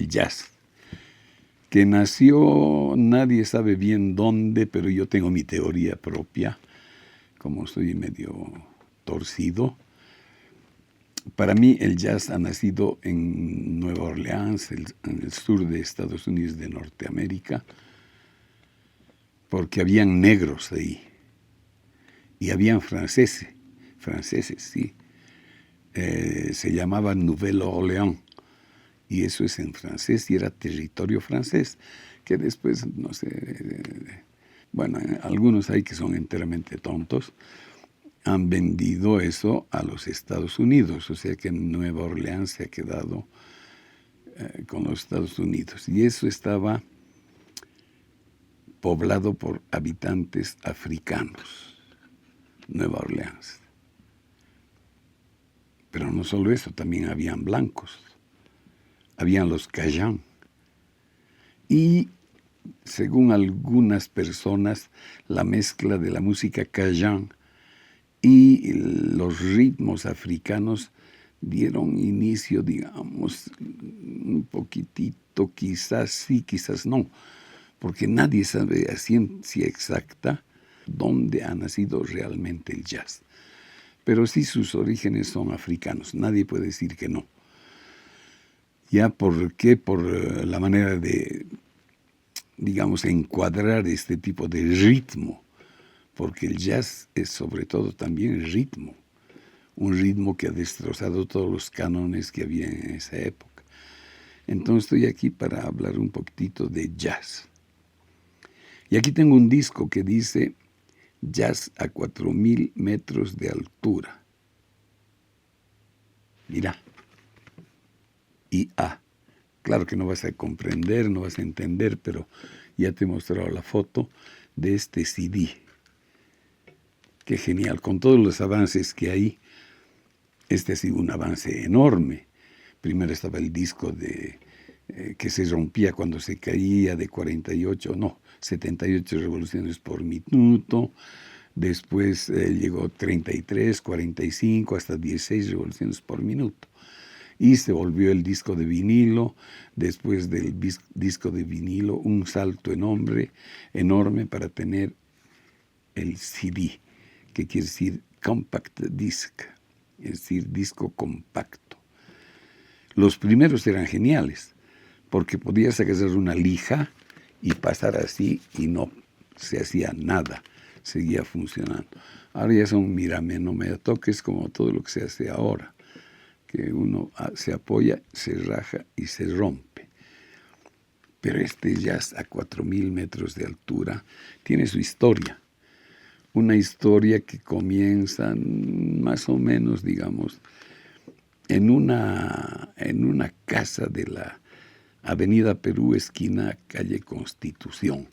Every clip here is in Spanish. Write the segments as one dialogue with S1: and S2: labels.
S1: el jazz, que nació, nadie sabe bien dónde, pero yo tengo mi teoría propia, como soy medio torcido. Para mí el jazz ha nacido en Nueva Orleans, en el sur de Estados Unidos de Norteamérica, porque habían negros ahí y habían franceses, sí. Se llamaba Nouvelle Orléans, y eso es en francés y era territorio francés, que después, no sé, bueno, algunos hay que son enteramente tontos, han vendido eso a los Estados Unidos, o sea que Nueva Orleans se ha quedado con los Estados Unidos, y eso estaba poblado por habitantes africanos, Nueva Orleans. Pero no solo eso, también habían blancos, habían los Cajun. Y según algunas personas, la mezcla de la música Cajun y los ritmos africanos dieron inicio, digamos, un poquitito, quizás sí, quizás no, porque nadie sabe a ciencia exacta dónde ha nacido realmente el jazz. Pero sí sus orígenes son africanos, nadie puede decir que no. ¿Ya por qué? Por la manera de, digamos, encuadrar este tipo de ritmo, porque el jazz es sobre todo también el ritmo, un ritmo que ha destrozado todos los cánones que había en esa época. Entonces estoy aquí para hablar un poquitito de jazz. Y aquí tengo un disco que dice Jazz a 4.000 metros de altura. Mira. Y claro que no vas a comprender, no vas a entender, pero ya te he mostrado la foto de este CD. Qué genial, con todos los avances que hay, este ha sido un avance enorme. Primero estaba el disco que se rompía cuando se caía de 78 revoluciones por minuto. Después llegó 33, 45, hasta 16 revoluciones por minuto. Y se volvió el disco de vinilo. Después del disco de vinilo, un salto enorme para tener el CD, que quiere decir compact disc, es decir, disco compacto. Los primeros eran geniales, porque podías agarrar una lija y pasar así y no se hacía nada, seguía funcionando. Ahora ya son mírame, no me toques, como todo lo que se hace ahora, que uno se apoya, se raja y se rompe. Pero este jazz a 4.000 metros de altura tiene su historia. Una historia que comienza más o menos, digamos, en una casa de la Avenida Perú, esquina calle Constitución.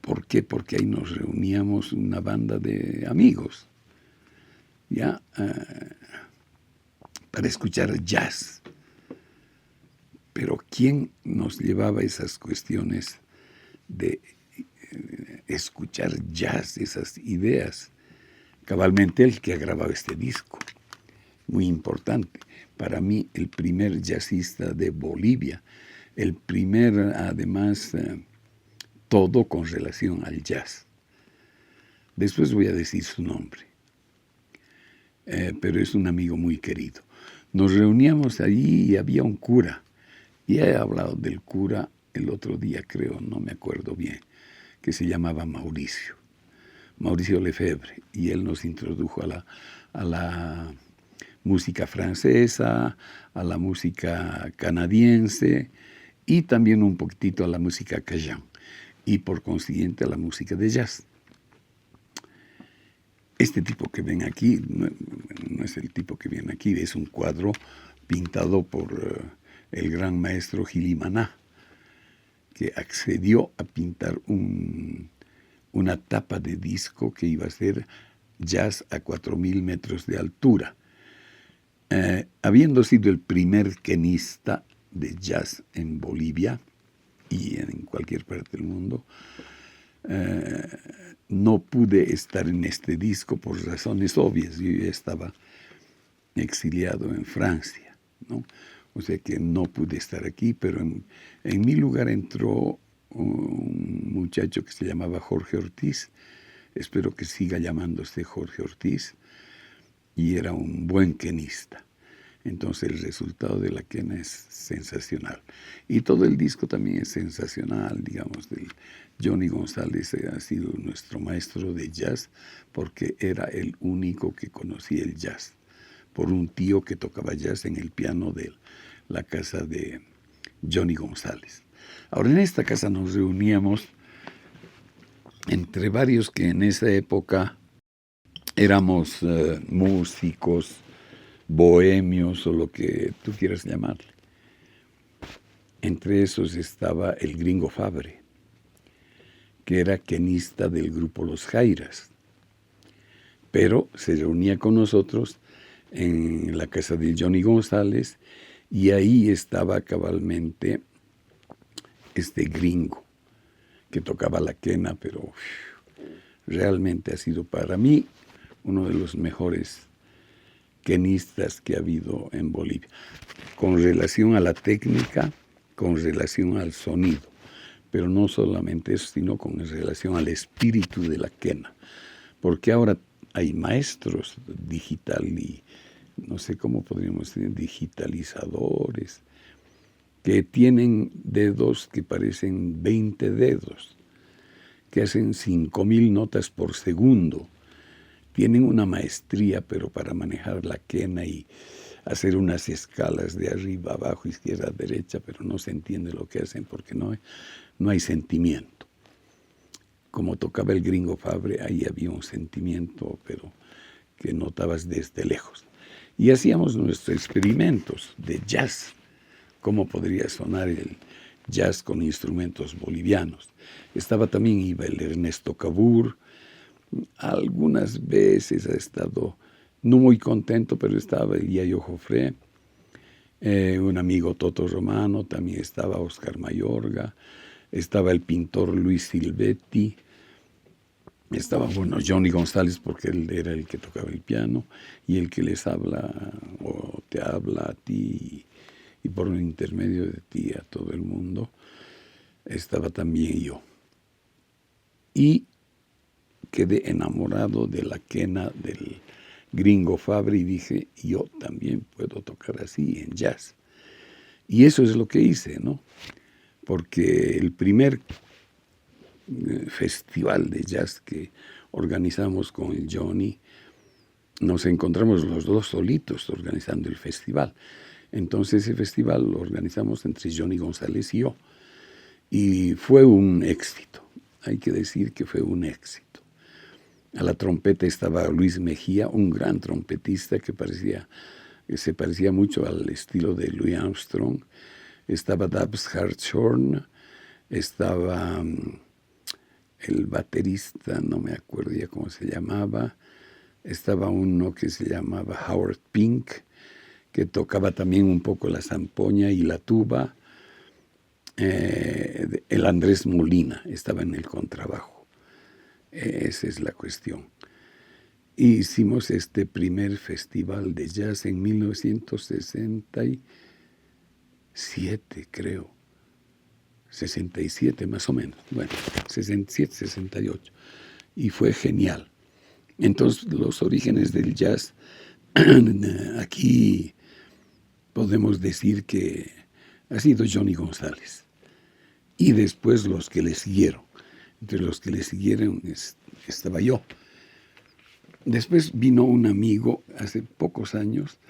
S1: ¿Por qué? Porque ahí nos reuníamos una banda de amigos, ¿ya? Para escuchar jazz. Pero ¿quién nos llevaba esas cuestiones de escuchar jazz, esas ideas? Cabalmente el que ha grabado este disco. Muy importante. Para mí, el primer jazzista de Bolivia. El primer, además, todo con relación al jazz. Después voy a decir su nombre. Pero es un amigo muy querido. Nos reuníamos allí y había un cura. Y he hablado del cura el otro día, creo, no me acuerdo bien, que se llamaba Mauricio Lefebvre, y él nos introdujo a la música francesa, a la música canadiense y también un poquitito a la música cajun y por consiguiente a la música de jazz. Este tipo que ven aquí no es el tipo que ven aquí, es un cuadro pintado por el gran maestro Gili-Maná, que accedió a pintar una tapa de disco que iba a ser jazz a 4.000 metros de altura. Habiendo sido el primer quenista de jazz en Bolivia y en cualquier parte del mundo, no pude estar en este disco por razones obvias. Yo ya estaba exiliado en Francia, ¿no? o sea que no pude estar aquí, pero en mi lugar entró un muchacho que se llamaba Jorge Ortiz, espero que siga llamándose Jorge Ortiz, y era un buen quenista. Entonces el resultado de la quena es sensacional. Y todo el disco también es sensacional, digamos, del Johnny González ha sido nuestro maestro de jazz porque era el único que conocía el jazz, por un tío que tocaba jazz en el piano de la casa de Johnny González. Ahora en esta casa nos reuníamos entre varios que en esa época éramos músicos, bohemios o lo que tú quieras llamarle. Entre esos estaba el Gringo Fabre, que era quenista del grupo Los Jairas, pero se reunía con nosotros en la casa de Johnny González y ahí estaba cabalmente este gringo que tocaba la quena, pero realmente ha sido para mí uno de los mejores quenistas que ha habido en Bolivia, con relación a la técnica, con relación al sonido, pero no solamente eso, sino con relación al espíritu de la quena, porque ahora hay maestros digital y no sé cómo podríamos decir, digitalizadores, que tienen dedos que parecen 20 dedos, que hacen 5,000 notas por segundo. Tienen una maestría, pero para manejar la quena y hacer unas escalas de arriba, abajo, izquierda, derecha, pero no se entiende lo que hacen porque no hay sentimiento. Como tocaba el Gringo Fabre, ahí había un sentimiento, pero que notabas desde lejos. Y hacíamos nuestros experimentos de jazz, cómo podría sonar el jazz con instrumentos bolivianos. Estaba también, iba el Ernesto Cabur, algunas veces ha estado no muy contento, pero estaba el Yayo Jofré, un amigo Toto Romano, también estaba Oscar Mayorga, estaba el pintor Luis Silvetti, estaba, bueno, Johnny González, porque él era el que tocaba el piano, y el que les habla, o te habla a ti, y por un intermedio de ti a todo el mundo, estaba también yo. Y quedé enamorado de la quena del Gringo Fabre y dije, yo también puedo tocar así en jazz. Y eso es lo que hice, ¿no? Porque el primer festival de jazz que organizamos con el Johnny, nos encontramos los dos solitos organizando el festival. Entonces ese festival lo organizamos entre Johnny González y yo. Y fue un éxito, hay que decir que fue un éxito. A la trompeta estaba Luis Mejía, un gran trompetista que se parecía mucho al estilo de Louis Armstrong. Estaba Dubs Hartshorn, estaba el baterista, no me acuerdo ya cómo se llamaba, estaba uno que se llamaba Howard Pink, que tocaba también un poco la zampoña y la tuba. El Andrés Molina estaba en el contrabajo. Esa es la cuestión. Hicimos este primer festival de jazz en 1967, creo. 67 más o menos. Bueno, 67, 68. Y fue genial. Entonces, los orígenes del jazz, aquí podemos decir que ha sido Johnny González. Y después los que le siguieron. Entre los que le siguieron estaba yo. Después vino un amigo hace pocos años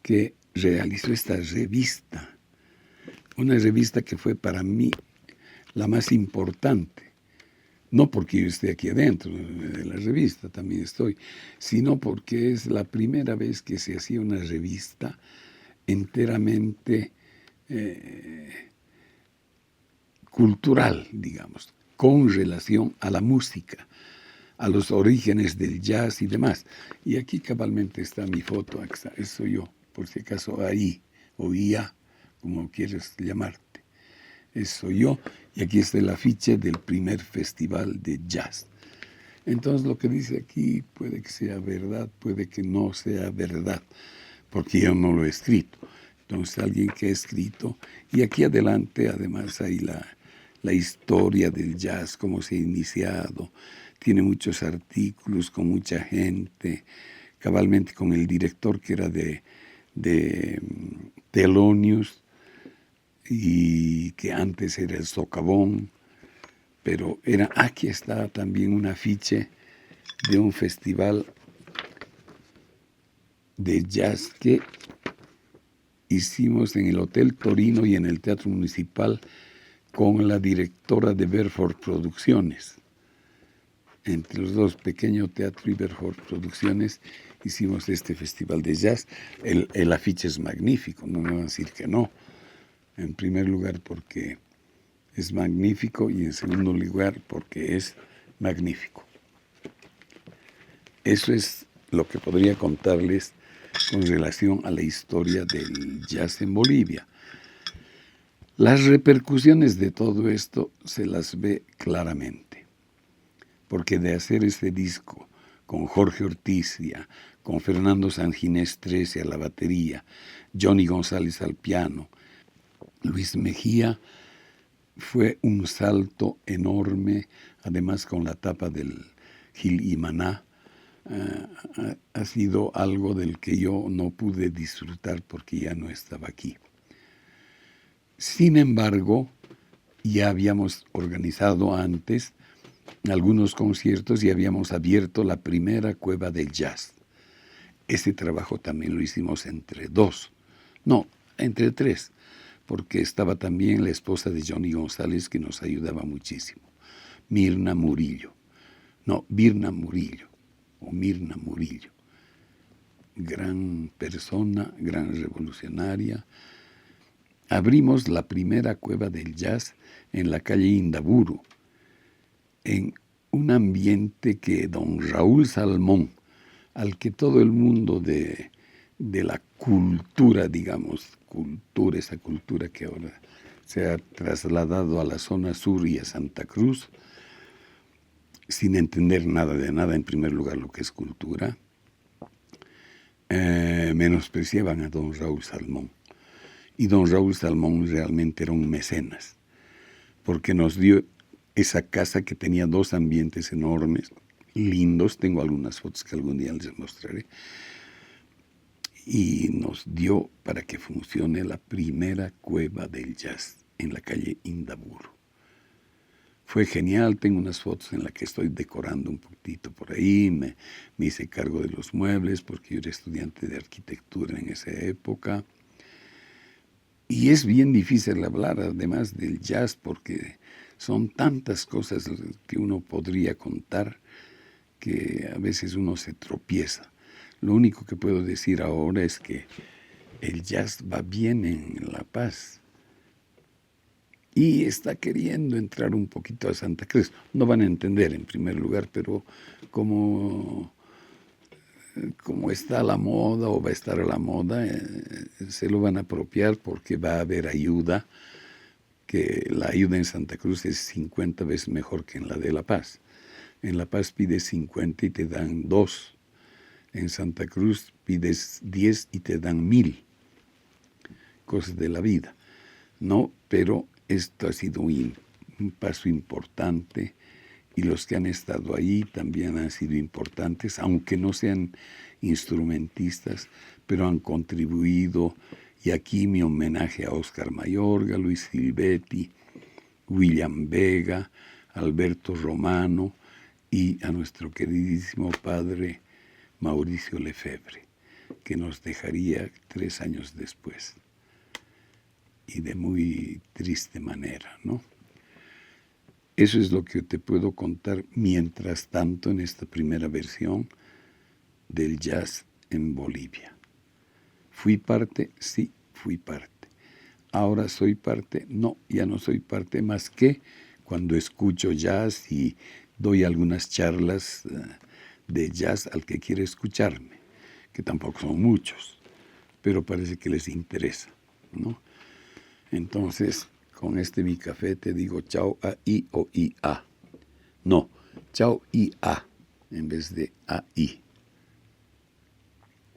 S1: que realizó esta revista. Una revista que fue para mí la más importante. No porque yo esté aquí adentro de la revista, también estoy, sino porque es la primera vez que se hacía una revista enteramente cultural, digamos, con relación a la música, a los orígenes del jazz y demás. Y aquí cabalmente está mi foto, eso soy yo, por si acaso ahí, o IA, como quieres llamarte. Eso soy yo, y aquí está el afiche del primer festival de jazz. Entonces lo que dice aquí puede que sea verdad, puede que no sea verdad, porque yo no lo he escrito. Entonces, alguien que ha escrito, y aquí adelante además hay la historia del jazz, cómo se ha iniciado, tiene muchos artículos con mucha gente, cabalmente con el director que era de Thelonious, y que antes era el Socavón, pero aquí está también un afiche de un festival de jazz que hicimos en el Hotel Torino y en el Teatro Municipal con la directora de Berford Producciones. Entre los dos, Pequeño Teatro y Berford Producciones, hicimos este festival de jazz. El afiche es magnífico, no me van a decir que no. En primer lugar porque es magnífico y en segundo lugar porque es magnífico. Eso es lo que podría contarles con relación a la historia del jazz en Bolivia. Las repercusiones de todo esto se las ve claramente, porque de hacer este disco con Jorge Orticia, con Fernando Sanginés XIII a la batería, Johnny González al piano, Luis Mejía, fue un salto enorme, además con la tapa del Gil y Maná. Ha sido algo del que yo no pude disfrutar porque ya no estaba aquí. Sin embargo, ya habíamos organizado antes algunos conciertos y habíamos abierto la primera cueva del jazz. Ese trabajo también lo hicimos entre tres, porque estaba también la esposa de Johnny González que nos ayudaba muchísimo, Birna Murillo, gran persona, gran revolucionaria. Abrimos la primera cueva del jazz en la calle Indaburu, en un ambiente que don Raúl Salmón, al que todo el mundo de la cultura, esa cultura que ahora se ha trasladado a la zona sur y a Santa Cruz, sin entender nada de nada, en primer lugar lo que es cultura, menospreciaban a don Raúl Salmón. Y don Raúl Salmón realmente era un mecenas, porque nos dio esa casa que tenía dos ambientes enormes, lindos, tengo algunas fotos que algún día les mostraré, y nos dio para que funcione la primera cueva del jazz en la calle Indaburu. Fue genial, tengo unas fotos en las que estoy decorando un poquitito por ahí, me hice cargo de los muebles porque yo era estudiante de arquitectura en esa época. Y es bien difícil hablar además del jazz porque son tantas cosas que uno podría contar que a veces uno se tropieza. Lo único que puedo decir ahora es que el jazz va bien en La Paz y está queriendo entrar un poquito a Santa Cruz. No van a entender en primer lugar, pero como está a la moda o va a estar a la moda, se lo van a apropiar porque va a haber ayuda, que la ayuda en Santa Cruz es 50 veces mejor que en la de La Paz. En La Paz pides 50 y te dan 2. En Santa Cruz pides 10 y te dan 1000. Cosas de la vida, ¿no? Pero esto ha sido un paso importante y los que han estado ahí también han sido importantes, aunque no sean instrumentistas, pero han contribuido. Y aquí mi homenaje a Oscar Mayorga, Luis Silvetti, William Vega, Alberto Romano y a nuestro queridísimo padre Mauricio Lefebvre, que nos dejaría 3 años después. Y de muy triste manera, ¿no? Eso es lo que te puedo contar mientras tanto en esta primera versión del jazz en Bolivia. ¿Fui parte? Sí, fui parte. ¿Ahora soy parte? No, ya no soy parte más que cuando escucho jazz y doy algunas charlas de jazz al que quiere escucharme, que tampoco son muchos, pero parece que les interesa, ¿no? Entonces, con mi café te digo chao a I o I a. No, chao I a en vez de a I.